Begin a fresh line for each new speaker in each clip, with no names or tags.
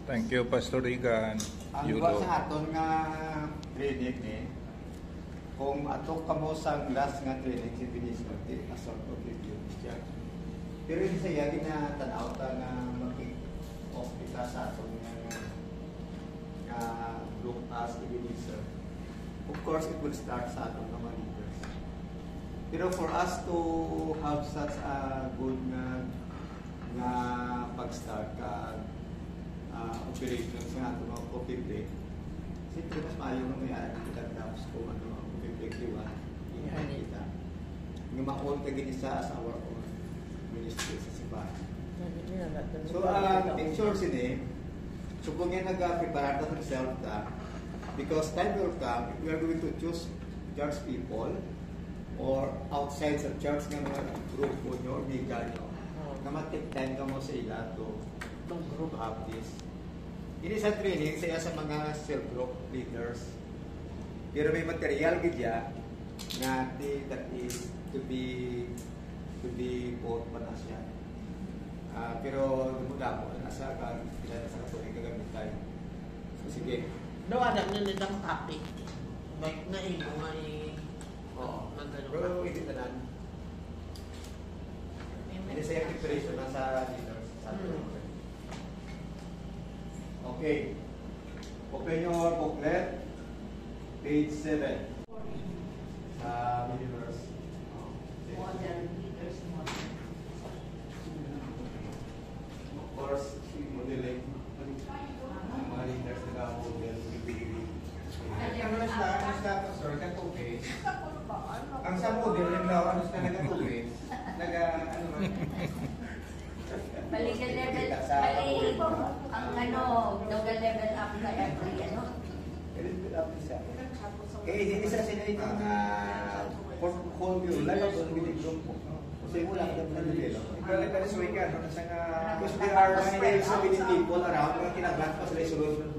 Thank you, Pastor Igan.
Ang
Yulo.
buwan sa aton nga clinic ni, kung ato kamo sa last nga clinic si Binismo, asort of review siya. Pero hindi siya ginatanaw ta nga mag-off kita sa aton nga group as Ebenezer. Of course, it will start sa aton nga mga leaders. Pero for us to have such a good nga pag-start ka operations nga ito mga coffee break. Siyempre, mas maayo na mayari kita tapos kung ano mga coffee break diwa. Iyan kita. Nga ma-all ka ginisa sa our own ministry sa simbahan. So, in short sini, so kung yan nag-prepare na self ta, because time will come, if we are going to choose church people or outside sa church ng mga group mo nyo, biga nyo, na matik-time ka mo sa ila to group have this. Ini sa training saya sa mga cell group leaders. Pero may material gidya nga that is to be bought pa na siya. Pero mula po nasa kailan sa tuloy gagamit tayo. So sige.
Doon anak na nitang topic. Like na imo nga
Bro, hindi tanan. Ini saya preparation na sa leaders. Okay. Open your booklet. Page 7. Sa believers.
Model leaders model.
Of course, modeling. Mga leaders na model.
Ano sa pastor, katupi. Ang sa model, yung daw, ano sa nagatupi, ano man.
Balik level, ang double level up na every
hindi sa sila itong portfolio lang ang doon group mo. Kasi wala ka na nilelo.
Pero that's why ka, no?
Because there are still so many people around na kinaglant pa sila isulod.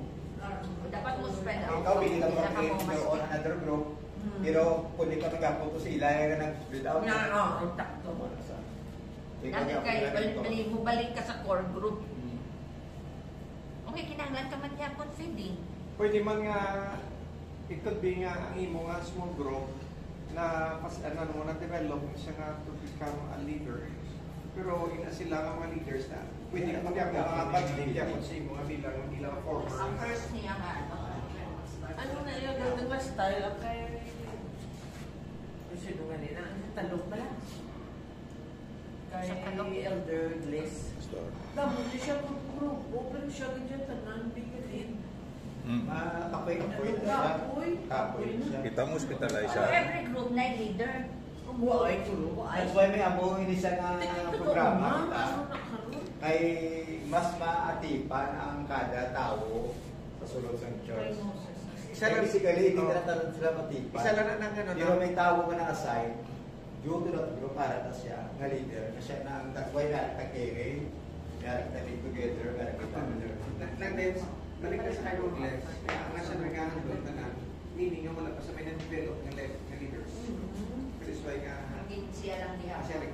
dapat mo spread out.
Ikaw, pili ka mag-create on another group. Pero kung di ka nag-apunto sa ila, yung nag-build out.
Oo, takto. Dahil kayo, balik ka sa core group. Okay, kinahanglan ka man yapon feeding.
Pwede man nga, it could be nga ang imo nga small group na ano mo na-develop siya nga to become a leader. Pero ina sila nga mga leaders na pwede ka mga pag-lead ako sa imo nga bilang former.
Ang first niya nga,
Ano na yun? Ang style kay sino nga nila? Talong pala. Kay Elder Glaze. Damo niya siya mag-grupo, pero siya ganyan tanan, bigilin.
Kapoy siya.
Kita mo hospitalize
so,
siya.
every group na leader.
Buhay tulo.
That's why may amo ini sa nga programa kita. Kay mas maatipan ang kada tao sa sulod sa church.
Isa lang
Basically, hindi na sila matipan.
Isa lang ng ano.
Pero may tao ka na-assign, due to that group, para na siya, nga leader, na siya na, that's why na-carry, na-live together,
Nag-dance, balik ka sa kayo Glex. Kaya nga siya nag-handle na meaning nga wala pa sa may na-develop ng leaders. Pero is why nga,
Hindi siya lang diha.
siya nag